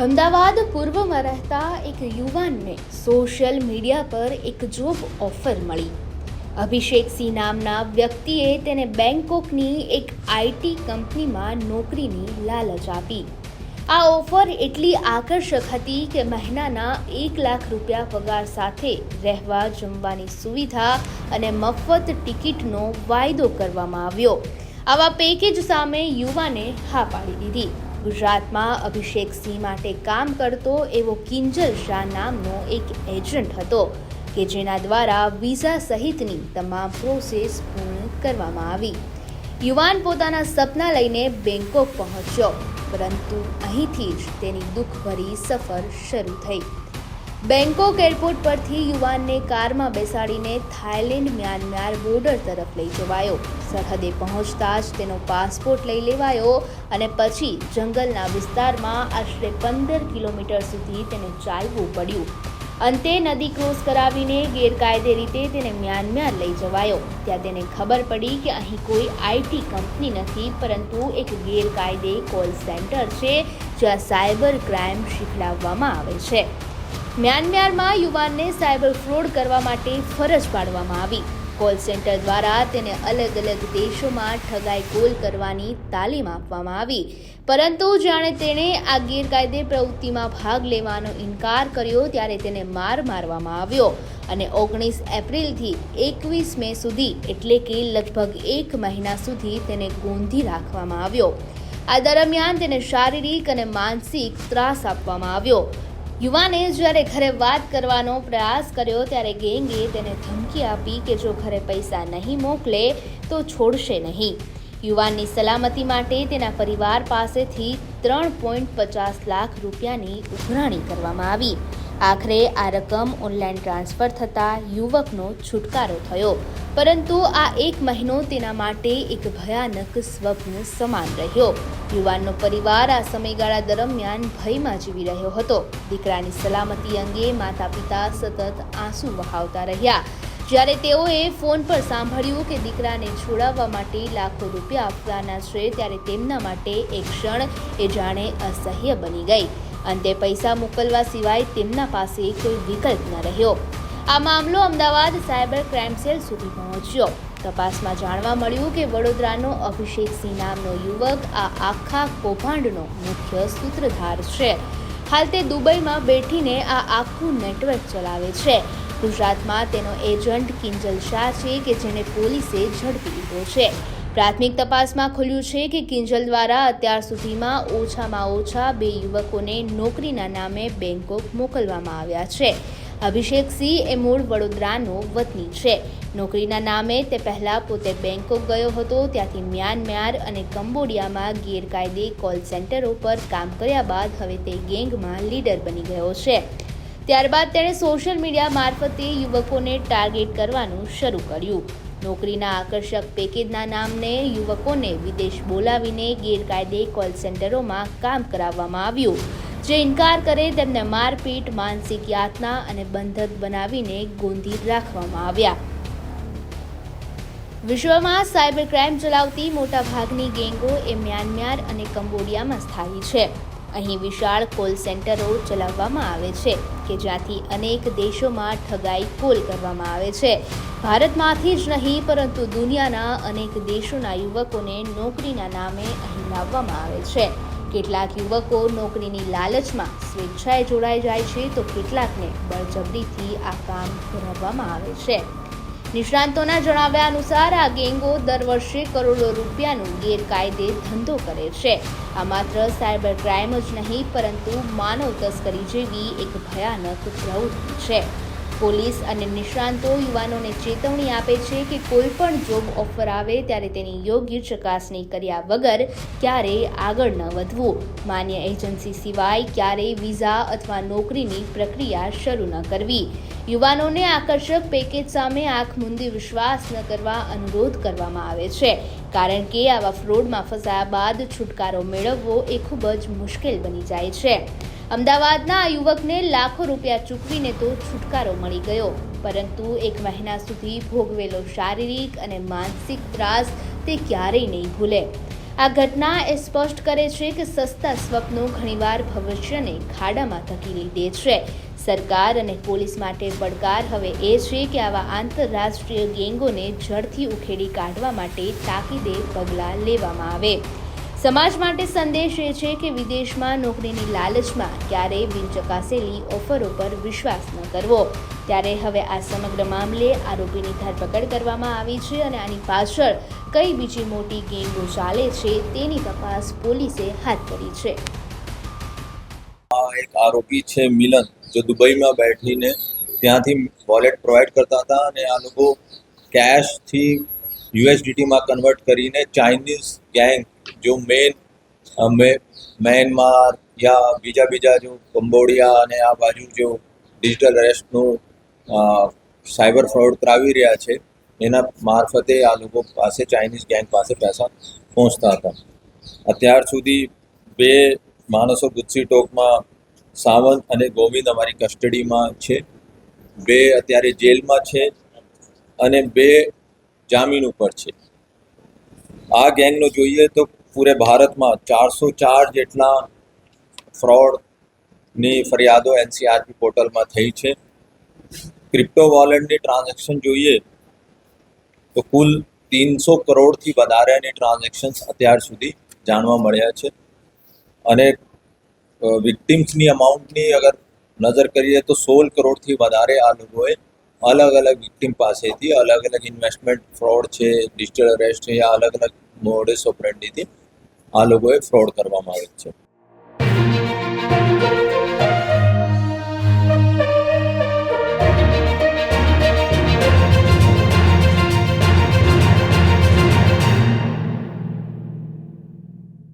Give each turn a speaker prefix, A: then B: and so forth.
A: અમદાવાદ પૂર્વમાં રહેતા એક યુવાનને સોશિયલ મીડિયા પર એક જોબ ઓફર મળી. અભિષેક સિંહ નામના વ્યક્તિએ તેને બેંકોકની એક આઈટી કંપનીમાં નોકરીની લાલચ આપી. આ ઓફર એટલી આકર્ષક હતી કે મહિનાના 1 લાખ રૂપિયા પગાર સાથે રહેવા જમવાની સુવિધા અને મફત ટિકિટનો વાયદો કરવામાં આવ્યો. આવા પેકેજ સામે યુવાને હા પાડી દીધી. ગુજરાતમાં અભિષેક સિંહ માટે કામ કરતો એવો કિંજલ શાહ નામનો એક એજન્ટ હતો કે જેના દ્વારા વિઝા સહિતની તમામ પ્રોસેસ પૂર્ણ કરવામાં આવી. યુવાન પોતાના સપના લઈને બેંકોક પહોંચ્યો, પરંતુ અહીંથી જ તેની દુઃખભરી સફર શરૂ થઈ. બેંકોક એરપોર્ટ પરથી યુવાનને કારમાં બેસાડીને થાઇલેન્ડ મ્યાનમાર બોર્ડર તરફ લઈ જવાયો. સરહદે પહોંચતા જ તેનો પાસપોર્ટ લઈ લેવાયો અને પછી જંગલના વિસ્તારમાં આશરે 15 કિલોમીટર સુધી તેને ચાલવું પડ્યું. અંતે નદી ક્રોસ કરાવીને ગેરકાયદે રીતે તેને મ્યાનમાર લઈ જવાયો. ત્યાં તેને ખબર પડી કે અહીં કોઈ આઈટી કંપની નથી, પરંતુ એક ગેરકાયદે કોલ સેન્ટર છે જ્યાં સાયબર ક્રાઇમ શીખડાવવામાં આવે છે. મ્યાનમારમાં યુવાનને સાયબર ફ્રોડ કરવા માટે ફરજ પાડવામાં આવી. કોલ સેન્ટર દ્વારા તેને અલગ અલગ દેશોમાં ઠગાઈ કોલ કરવાની તાલીમ આપવામાં આવી. પરંતુ જાણે તેણે આ ગેરકાયદે પ્રવૃત્તિમાં ભાગ લેવાનો ઇનકાર કર્યો ત્યારે તેને મારવામાં આવ્યો અને 19 એપ્રિલથી 21 મે સુધી એટલે કે લગભગ 1 મહિના સુધી તેને ગોંધી રાખવામાં આવ્યો. આ દરમિયાન તેને શારીરિક અને માનસિક ત્રાસ આપવામાં આવ્યો. યુવાને જ્યારે ઘરે વાત કરવાનો પ્રયાસ કર્યો ત્યારે ગેંગે તેને ધમકી આપી કે જો ઘરે પૈસા નહીં મોકલે તો છોડશે નહીં. યુવાનની સલામતી માટે તેના પરિવાર પાસેથી 3.50 લાખ રૂપિયાની ઉઘરાણી કરવામાં આવી. આખરે આ રકમ ઓનલાઈન ટ્રાન્સફર થતાં યુવકનો છુટકારો થયો, પરંતુ આ 1 મહિનો તેના માટે એક ભયાનક સ્વપ્ન સમાન રહ્યો. યુવાનનો પરિવાર આ સમયગાળા દરમિયાન ભયમાં જીવી રહ્યો હતો. દીકરાની સલામતી અંગે માતા પિતા સતત આંસુ વહાવતા રહ્યા. જ્યારે તેઓએ ફોન પર સાંભળ્યું કે દીકરાને છોડાવવા માટે લાખો રૂપિયા આપવાના છે, ત્યારે તેમના માટે એક ક્ષણ એ જાણે અસહ્ય બની ગઈ. અંતે પૈસા મોકલવા સિવાય તેમના પાસે કોઈ વિકલ્પ ન રહ્યો. આ મામલો અમદાવાદ સાયબર ક્રાઇમ સેલ સુધી પહોંચ્યો. તપાસમાં જાણવા મળ્યું કે વડોદરાનો અભિષેક સિંહ નામનો યુવક આ આખા કૌભાંડનો મુખ્ય સૂત્રધાર છે. હાલ તે દુબઈમાં બેઠીને આ આખું નેટવર્ક ચલાવે છે. ગુજરાતમાં તેનો એજન્ટ કિંજલ શાહ છે કે જેને પોલીસે ઝડપી લીધો છે. પ્રાથમિક તપાસમાં ખુલ્યું છે કે કિંજલ દ્વારા અત્યાર સુધીમાં ઓછામાં ઓછા 2 યુવકોને નોકરીના નામે બેંકોક મોકલવામાં આવ્યા છે. અભિષેક સિંહ એ મૂળ વડોદરાનો વતની છે. નોકરીના નામે તે પહેલા પોતે બેંકોક ગયો હતો. ત્યાંથી મ્યાનમાર અને કંબોડિયામાં ગેરકાયદે કોલ સેન્ટરો પર કામ કર્યા બાદ હવે તે ગેંગમાં લીડર બની ગયો છે. ત્યારબાદ તેણે સોશિયલ મીડિયા મારફતે યુવકોને ટાર્ગેટ કરવાનું શરૂ કર્યું. નોકરીના આકર્ષક પેકેજના નામને યુવકોને વિદેશ બોલાવીને ગેરકાયદે કોલ સેન્ટરોમાં કામ કરાવવામાં આવ્યું. જે ઇનકાર કરે તેમને મારપીટ, માનસિક યાતના અને બંધક બનાવીને ગોંધી રાખવામાં આવ્યા. વિશ્વમાં સાયબર ક્રાઇમ ચલાવતી મોટાભાગની ગેંગો એ મ્યાનમાર અને કંબોડિયામાં સ્થાયી છે. અહીં વિશાળ કોલ સેન્ટરો ચલાવવામાં આવે છે કે જ્યાંથી અનેક દેશોમાં ઠગાઈ કોલ કરવામાં આવે છે. ભારતમાંથી જ નહીં, પરંતુ દુનિયાના અનેક દેશોના યુવકોને નોકરીના નામે અહીં લાવવામાં આવે છે. કેટલાક યુવકો નોકરીની લાલચમાં સ્વેચ્છાએ જોડાઈ જાય છે, તો કેટલાકને બળજબરીથી આ કામ કરાવવામાં આવે છે. નિષ્ણાંતોના જણાવ્યા અનુસાર આ ગેંગો દર વર્ષે કરોડો રૂપિયાનું ગેરકાયદે ધંધો કરે છે. આ માત્ર સાયબર ક્રાઇમ જ નહીં, પરંતુ માનવ તસ્કરી જેવી એક ભયાનક પ્રવૃત્તિ છે. પોલીસ અને નિષ્ણાંતો યુવાનોને ચેતવણી આપે છે કે કોઈ પણ જોબ ઓફર આવે ત્યારે તેની યોગ્ય ચકાસણી કર્યા વગર ક્યારેય આગળ ન વધવું. માન્ય એજન્સી સિવાય ક્યારેય વિઝા અથવા નોકરીની પ્રક્રિયા શરૂ ન કરવી. યુવાનોને આકર્ષક પેકેજ સામે આંખ મૂંદી વિશ્વાસ ન કરવા અનુરોધ કરવામાં આવે છે, કારણ કે આવા ફ્રોડમાં ફસાયા બાદ છુટકારો મેળવવો એ ખૂબ જ મુશ્કેલ બની જાય છે. અમદાવાદના આ યુવકને લાખો રૂપિયા ચૂકવીને તો છુટકારો મળી ગયો, પરંતુ 1 મહિના સુધી ભોગવેલો શારીરિક અને માનસિક ત્રાસ તે ક્યારેય નહીં ભૂલે. આ ઘટના એ સ્પષ્ટ કરે છે કે સસ્તા સ્વપ્નો ઘણીવાર ભવિષ્યને ખાડામાં ધકેલી દે છે. સરકાર અને પોલીસ માટે પડકાર હવે એ છે કે આવા આંતરરાષ્ટ્રીય ગેંગોને જડથી ઉખેડી કાઢવા માટે તાકીદે પગલાં લેવામાં આવે. સમાજ માટે સંદેશ એ છે કે વિદેશમાં નોકરીની લાલચમાં ક્યારેય બિનચકાસેલી ઓફરો પર વિશ્વાસ ન કરવો. ત્યારે હવે આ સમગ્ર મામલે આરોપીની ધરપકડ કરવામાં આવી છે અને આની પાછળ કઈ બીજી મોટી ગેંગો ચાલે છે તેની તપાસ પોલીસે હાથ ધરી છે.
B: એક આરોપી છે મિલન, जो दुबई में बैठीने ત્યાંથી વોલેટ પ્રોવાઈડ કરતા હતા અને આ લોકો કેશથી યુએસડીટી માં કન્વર્ટ કરીને ચાઇનીઝ ગેંગ જો મ્યાનમાર યા બીજા જો કંબોડિયા અને આ બાજુ જો ડિજિટલ અરેસ્ટનું સાયબર ફ્રોડ કરાવી રહ્યા છે એના મારફતે આ લોકો પાસે ચાઇનીઝ ગેંગ પાસે પૈસા પહોંચતા હતા. અત્યાર સુધી 2 માણસો ગુજસી ટોકમાં સાવંત અને ગોવિંદ અમારી કસ્ટડીમાં છે. 2 અત્યારે જેલમાં છે અને 2 જામીન ઉપર છે. આ ગેંગનો જોઈએ તો પૂરે ભારતમાં 404 જેટલા ફ્રોડની ફરિયાદો એનસીઆરપી પોર્ટલમાં થઈ છે. ક્રિપ્ટો વોલેટની ટ્રાન્ઝેક્શન જોઈએ તો કુલ 300 કરોડથી વધારેની ટ્રાન્ઝેક્શન્સ અત્યાર સુધી જાણવા મળ્યા છે અને વિક્ટિમ્સની અમાઉન્ટની અગર નજર કરીએ તો 16 કરોડથી વધારે આ લોકોએ અલગ અલગ વિક્ટિમ પાસેથી અલગ અલગ ઇન્વેસ્ટમેન્ટ ફ્રોડ છે, ડિજિટલ અરેસ્ટ છે યા અલગ અલગ મોડસ ઓપરેન્ડીથી આ લોકોએ ફ્રોડ કરવામાં આવે છે.